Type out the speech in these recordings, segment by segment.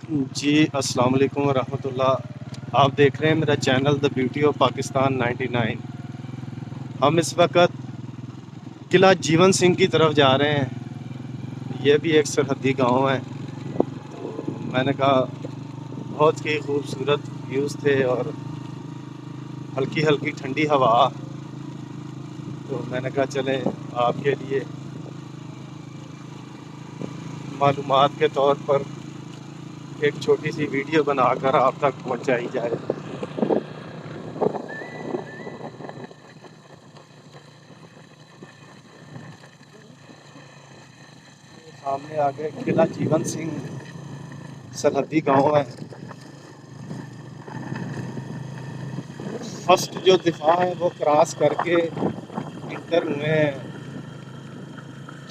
जी, अस्सलाम वालेकुम रहमतुल्लाह। आप देख रहे हैं मेरा channel the beauty of Pakistan 99। हम इस वक्त किला जीवन सिंह की तरफ जा रहे हैं। ये भी एक सरहदी गांव है। तो मैंने कहा बहुत ही खूबसूरत व्यूज़ थे और हल्की हल्की ठंडी हवा। तो मैंने कहा चलें आपके लिए मालूमात के तौर पर एक छोटी सी वीडियो बनाकर आप तक पहुंचाई जाए। सामने आगे किला जीवन सिंह सरहदी गांव है। फर्स्ट जो दिफा है वो क्रॉस करके इंटर हुए हैं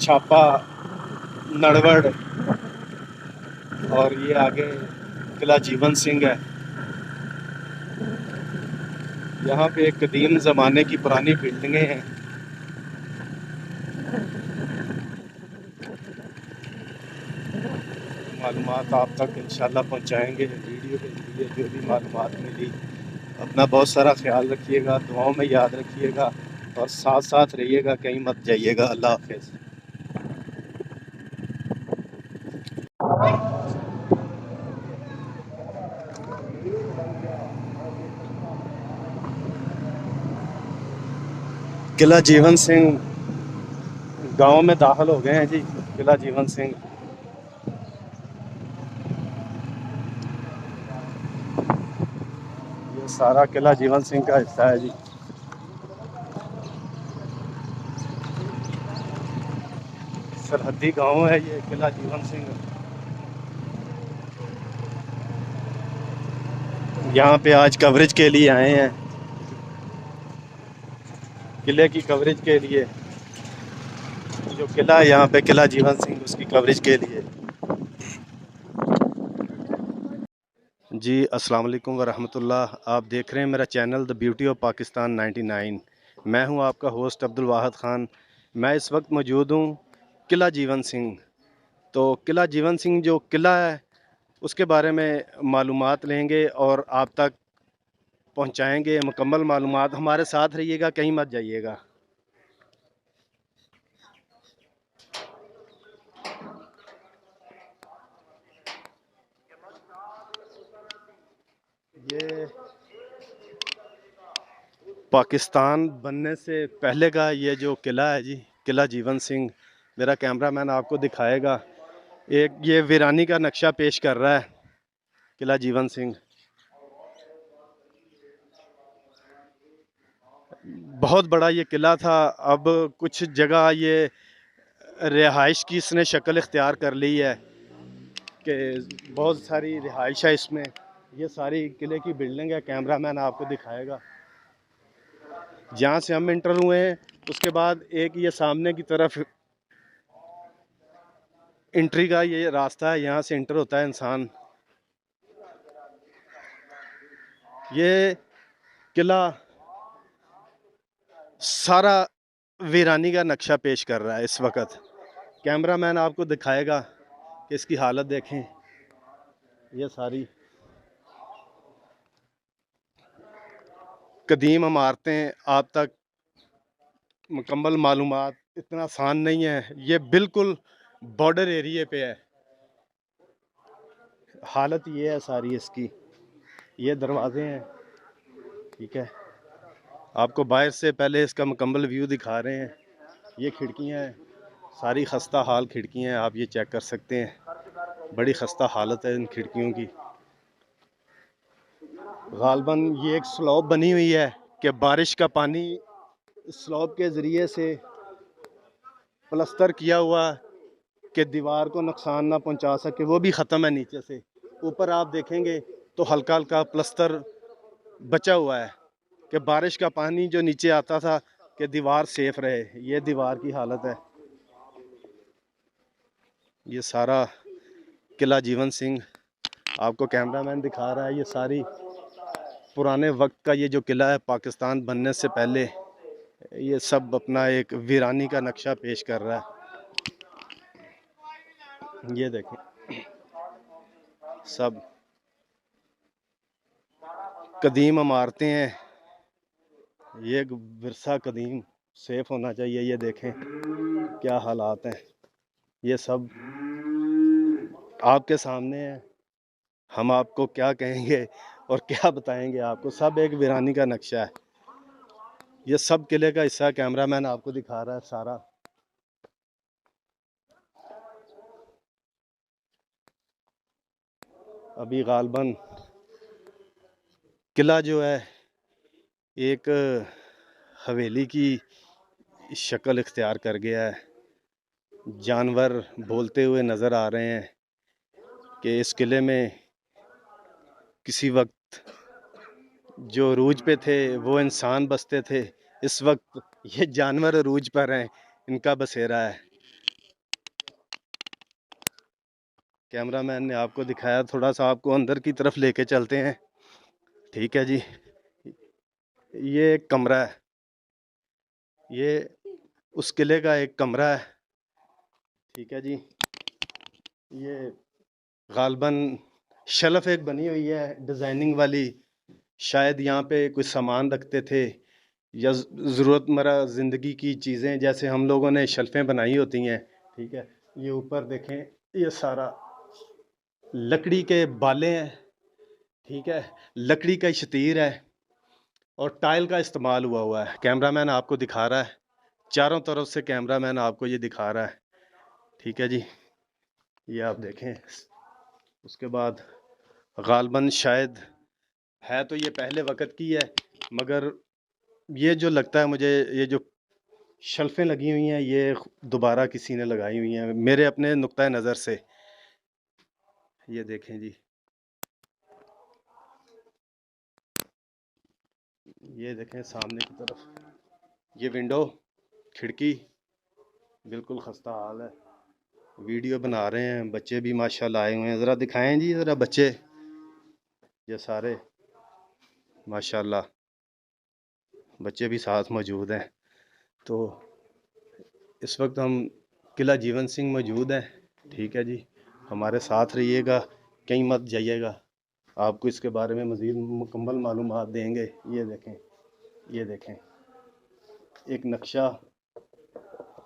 छापा, नड़वड़, और ये आगे किला जीवन सिंह है। यहाँ पे एक कदीम ज़माने की पुरानी बिल्डिंगें हैं। मालूमात आप तक इंशाल्लाह पहुँचाएंगे वीडियो के ज़रिए जो भी मालूमात मिली। अपना बहुत सारा ख्याल रखिएगा, दुआओं में याद रखिएगा और साथ साथ रहिएगा, कहीं मत जाइएगा। अल्लाह हाफिज़। किला जीवन सिंह गांव में दाखिल हो गए हैं जी। किला जीवन सिंह, ये सारा किला जीवन सिंह का हिस्सा है जी। सरहदी गांव है ये किला जीवन सिंह। यहाँ पे आज कवरेज के लिए आए हैं, किले की कवरेज के लिए। जो किला है यहाँ पे किला जीवन सिंह, उसकी कवरेज के लिए। जी, अस्सलाम वालेकुम वरहमतुल्लाह। आप देख रहे हैं मेरा channel the beauty of Pakistan 99। मैं हूँ आपका होस्ट अब्दुल वाहिद ख़ान। मैं इस वक्त मौजूद हूँ किला जीवन सिंह। तो किला जीवन सिंह जो किला है उसके बारे में मालूमात लेंगे और आप तक पहुँचाएँगे मुकम्मल मालूमात। हमारे साथ रहिएगा, कहीं मत जाइएगा। ये पाकिस्तान बनने से पहले का ये जो किला है जी, किला जीवन सिंह। मेरा कैमरामैन आपको दिखाएगा। एक ये वीरानी का नक्शा पेश कर रहा है किला जीवन सिंह। बहुत बड़ा ये किला था। अब कुछ जगह ये रिहाइश की इसने शक्ल इख्तियार कर ली है कि बहुत सारी रिहाइश है इसमें। ये सारी किले की बिल्डिंग है, कैमरामैन आपको दिखाएगा। जहाँ से हम इंटर हुए हैं उसके बाद एक ये सामने की तरफ एंट्री का ये रास्ता है, यहाँ से इंटर होता है इंसान। ये किला सारा वीरानी का नक्शा पेश कर रहा है इस वक्त। कैमरामैन आपको दिखाएगा कि इसकी हालत देखें। ये सारी कदीम इमारतें, आप तक मुकम्मल मालूमात इतना आसान नहीं है। ये बिल्कुल बॉर्डर एरिए पे है। हालत ये है सारी इसकी। ये दरवाजे हैं, ठीक है। आपको बाहर से पहले इसका मुकम्मल व्यू दिखा रहे हैं। ये खिड़कियां हैं, सारी खस्ता हाल खिड़कियां हैं, आप ये चेक कर सकते हैं। बड़ी खस्ता हालत है इन खिड़कियों की। गालबन ये एक स्लॉब बनी हुई है कि बारिश का पानी स्लॉब के ज़रिए से प्लस्तर किया हुआ कि दीवार को नुकसान ना पहुंचा सके, वो भी ख़त्म है नीचे से। ऊपर आप देखेंगे तो हल्का हल्का प्लस्तर बचा हुआ है कि बारिश का पानी जो नीचे आता था कि दीवार सेफ रहे। ये दीवार की हालत है। ये सारा किला जीवन सिंह आपको कैमरामैन दिखा रहा है। ये सारी पुराने वक्त का ये जो किला है पाकिस्तान बनने से पहले, ये सब अपना एक वीरानी का नक्शा पेश कर रहा है। ये देखें, सब कदीम इमारतें हैं, ये एक विरसा कदीम सेफ होना चाहिए। ये देखें क्या हालात हैं, ये सब आपके सामने है। हम आपको क्या कहेंगे और क्या बताएंगे आपको, सब एक वीरानी का नक्शा है। ये सब किले का हिस्सा, कैमरामैन आपको दिखा रहा है सारा। अभी गालबन किला जो है एक हवेली की शक्ल इख्तियार कर गया है। जानवर बोलते हुए नज़र आ रहे हैं कि इस किले में किसी वक्त जो अरूज पे थे वो इंसान बसते थे, इस वक्त ये जानवर अरूज पर हैं, इनका बसेरा है। कैमरामैन ने आपको दिखाया, थोड़ा सा आपको अंदर की तरफ लेके चलते हैं। ठीक है जी, ये एक कमरा है, ये उस किले का एक कमरा है। ठीक है जी, ये गालबन शेल्फ एक बनी हुई है डिज़ाइनिंग वाली, शायद यहाँ पे कुछ सामान रखते थे या ज़रूरतमर्रा ज़िंदगी की चीज़ें, जैसे हम लोगों ने शेल्फें बनाई होती हैं। ठीक है, ये ऊपर देखें, ये सारा लकड़ी के बाले हैं। ठीक है, लकड़ी का शतीर है और टाइल का इस्तेमाल हुआ है। कैमरामैन आपको दिखा रहा है, चारों तरफ से कैमरामैन आपको ये दिखा रहा है। ठीक है जी, ये आप देखें। उसके बाद गालबन शायद है तो ये पहले वक़्त की है, मगर ये जो लगता है मुझे, ये जो शेल्फें लगी हुई हैं ये दोबारा किसी ने लगाई हुई हैं, मेरे अपने नुक्ता नज़र से। ये देखें जी, ये देखें सामने की तरफ, ये विंडो, खिड़की बिल्कुल खस्ता हाल है। वीडियो बना रहे हैं बच्चे भी माशाल्लाह आए हुए हैं, ज़रा दिखाएं जी ज़रा बच्चे, ये सारे माशाल्लाह बच्चे भी साथ मौजूद हैं। तो इस वक्त हम किला जीवन सिंह मौजूद हैं। ठीक है जी, हमारे साथ रहिएगा, कहीं मत जाइएगा, आपको इसके बारे में मज़ीद मुकम्मल मालूमात देंगे। ये देखें, ये देखें एक नक्शा,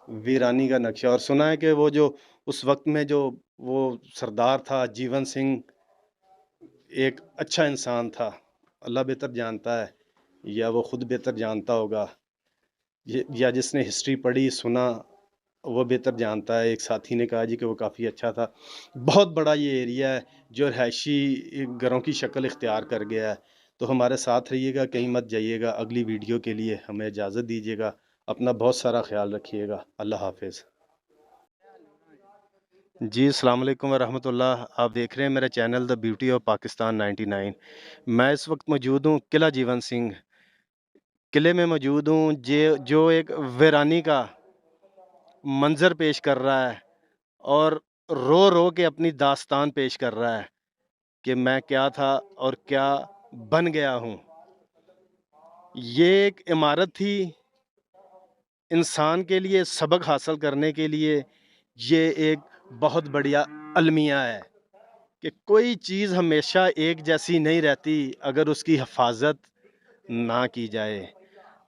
वीरानी का नक्शा। और सुना है कि वो जो उस वक्त में जो वो सरदार था जीवन सिंह, एक अच्छा इंसान था। अल्लाह बेहतर जानता है या वो ख़ुद बेहतर जानता होगा, या जिसने हिस्ट्री पढ़ी सुना वो बेहतर जानता है। एक साथी ने कहा जी कि वो काफ़ी अच्छा था। बहुत बड़ा ये एरिया है जो रहायशी घरों की शक्ल इख्तियार कर गया है। तो हमारे साथ रहिएगा, कहीं मत जाइएगा। अगली वीडियो के लिए हमें इजाज़त दीजिएगा, अपना बहुत सारा ख्याल रखिएगा। अल्लाह हाफिज़ जी। अस्सलाम वालेकुम वरहमतुल्लाह। आप देख रहे हैं मेरा channel the beauty of Pakistan 99। मैं इस वक्त मौजूद हूँ किला जीवन सिंह किले में मौजूद हूँ, जो एक वीरानी का मंजर पेश कर रहा है और रो रो के अपनी दास्तान पेश कर रहा है कि मैं क्या था और क्या बन गया हूँ। ये एक इमारत थी, इंसान के लिए सबक हासिल करने के लिए ये एक बहुत बढ़िया अलमिया है कि कोई चीज़ हमेशा एक जैसी नहीं रहती अगर उसकी हिफाजत ना की जाए।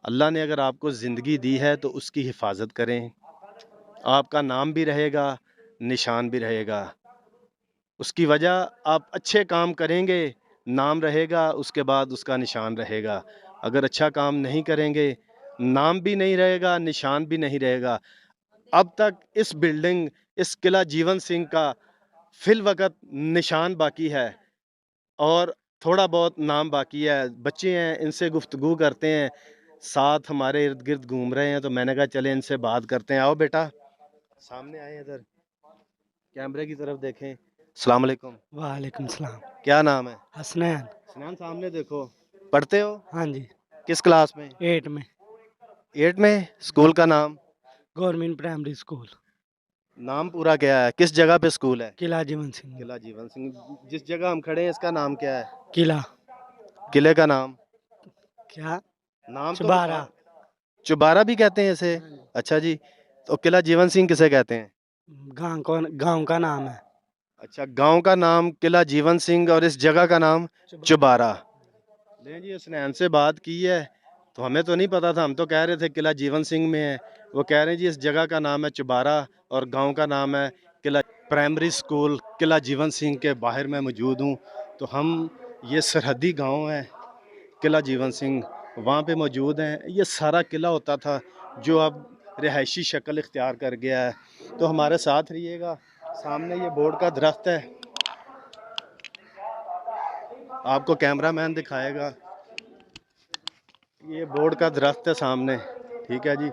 अल्लाह ने अगर आपको ज़िंदगी दी है तो उसकी हिफाजत करें, आपका नाम भी रहेगा, निशान भी रहेगा। उसकी वजह आप अच्छे काम करेंगे, नाम रहेगा, उसके बाद उसका निशान रहेगा। अगर अच्छा काम नहीं करेंगे, नाम भी नहीं रहेगा, निशान भी नहीं रहेगा। अब तक इस बिल्डिंग, इस किला जीवन सिंह का फिल वक़्त निशान बाकी है और थोड़ा बहुत नाम बाकी है। बच्चे हैं, इनसे गुफ्तगू करते हैं, साथ हमारे इर्द गिर्द घूम रहे हैं, तो मैंने कहा चले इनसे बात करते हैं। आओ बेटा, सामने आए, इधर कैमरे की तरफ देखें। अस्सलाम वालेकुम। वालेकुम सलाम। क्या नाम है? हसनैन। स्नान सामने देखो। पढ़ते हो? हाँ जी, किस क्लास में? 8 में। 8 में। स्कूल का नाम? गवर्नमेंट प्राइमरी स्कूल, नाम पूरा क्या है? किस जगह पे स्कूल है? किला जीवन सिंह। किला जीवन सिंह। जिस जगह हम खड़े हैं इसका नाम क्या है? किला किले का नाम? क्या? नाम तो चुबारा। बताओ। चुबारा भी कहते हैं इसे? अच्छा जी। तो किला जीवन सिंह किसे कहते हैं? गांव का नाम है। अच्छा, गांव का नाम किला जीवन सिंह और इस जगह का नाम चुबारा। लें जी, उसने से बात की है तो हमें तो नहीं पता था, हम तो कह रहे थे किला जीवन सिंह में है। वो कह रहे हैं जी इस जगह का नाम है चुबारा और गांव का नाम है किला। प्राइमरी स्कूल किला जीवन सिंह के बाहर मैं मौजूद हूँ। तो हम ये सरहदी गांव है किला जीवन सिंह, वहाँ पे मौजूद हैं। ये सारा किला होता था जो अब रिहायशी शक्ल इख्तियार कर गया है। तो हमारे साथ रहिएगा। सामने ये बोर्ड का दरख्त है, आपको कैमरामैन दिखाएगा। ये बोर्ड का दरख्त है सामने, ठीक है जी।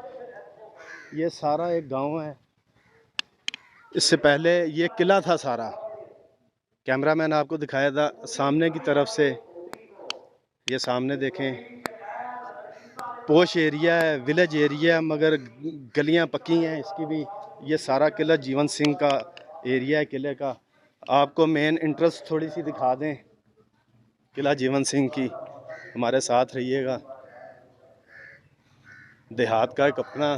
ये सारा एक गांव है। इससे पहले ये किला था सारा। कैमरामैन आपको दिखाया था सामने की तरफ से। ये सामने देखें, पोश एरिया है, विलेज एरिया है, मगर गलियां पक्की हैं इसकी भी। ये सारा किला जीवन सिंह का एरिया है किले का। आपको मेन इंट्रेंस थोड़ी सी दिखा दें किला जीवन सिंह की, हमारे साथ रहिएगा। देहात का एक अपना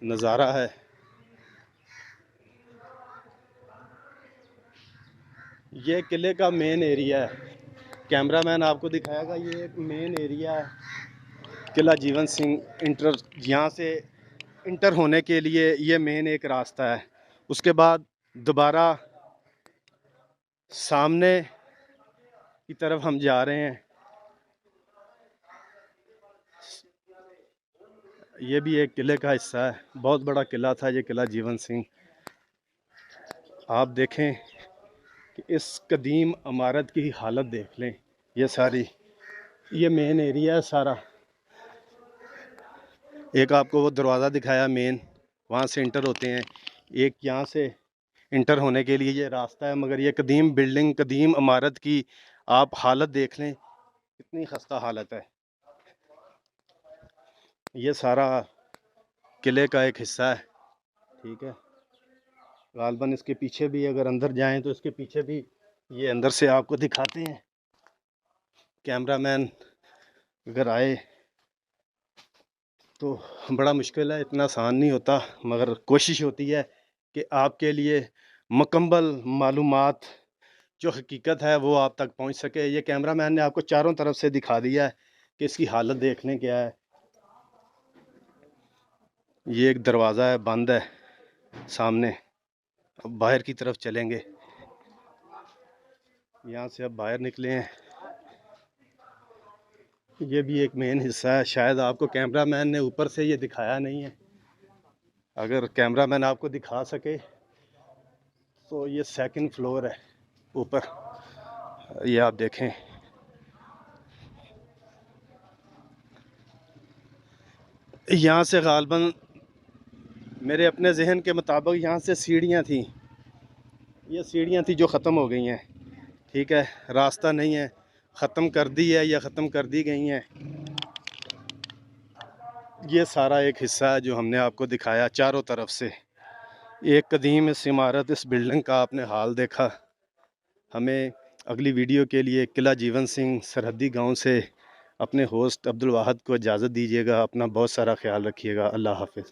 नज़ारा है। ये किले का मेन एरिया है, कैमरामैन आपको दिखाएगा। ये एक मेन एरिया है किला जीवन सिंह। यहाँ से इंटर होने के लिए ये मेन एक रास्ता है। उसके बाद दोबारा सामने की तरफ हम जा रहे हैं। ये भी एक किले का हिस्सा है, बहुत बड़ा किला था ये किला जीवन सिंह। आप देखें कि इस कदीम इमारत की हालत देख लें। ये सारी, ये मेन एरिया है सारा। एक आपको वो दरवाज़ा दिखाया मेन, वहाँ से इंटर होते हैं। एक यहाँ से इंटर होने के लिए ये रास्ता है। मगर ये कदीम बिल्डिंग, कदीम इमारत की आप हालत देख लें, कितनी खस्ता हालत है। ये सारा किले का एक हिस्सा है, ठीक है। गालबन इसके पीछे भी, अगर अंदर जाएं तो इसके पीछे भी, ये अंदर से आपको दिखाते हैं। कैमरामैन अगर आए तो बड़ा मुश्किल है, इतना आसान नहीं होता, मगर कोशिश होती है कि आपके लिए मुकम्मल मालूमात जो हकीकत है वो आप तक पहुंच सके। ये कैमरामैन ने आपको चारों तरफ से दिखा दिया है कि इसकी हालत देख लें क्या है। ये एक दरवाज़ा है, बंद है सामने। अब बाहर की तरफ चलेंगे, यहाँ से अब बाहर निकले हैं। ये भी एक मेन हिस्सा है, शायद आपको कैमरामैन ने ऊपर से ये दिखाया नहीं है। अगर कैमरामैन आपको दिखा सके तो ये सेकंड फ्लोर है ऊपर, ये आप देखें। यहाँ से गालबन मेरे अपने जहन के मुताबिक यहाँ से सीढ़ियाँ थी, ये सीढ़ियाँ थी जो ख़त्म हो गई हैं, ठीक है। रास्ता नहीं है, ख़त्म कर दी है या ख़त्म कर दी गई हैं। ये सारा एक हिस्सा है जो हमने आपको दिखाया चारों तरफ से। एक कदीम इस इमारत, इस बिल्डिंग का आपने हाल देखा। हमें अगली वीडियो के लिए किला जीवन सिंह सरहदी गांव से अपने होस्ट अब्दुल वाहद को इजाज़त दीजिएगा। अपना बहुत सारा ख्याल रखिएगा। अल्लाह हाफ़िज़।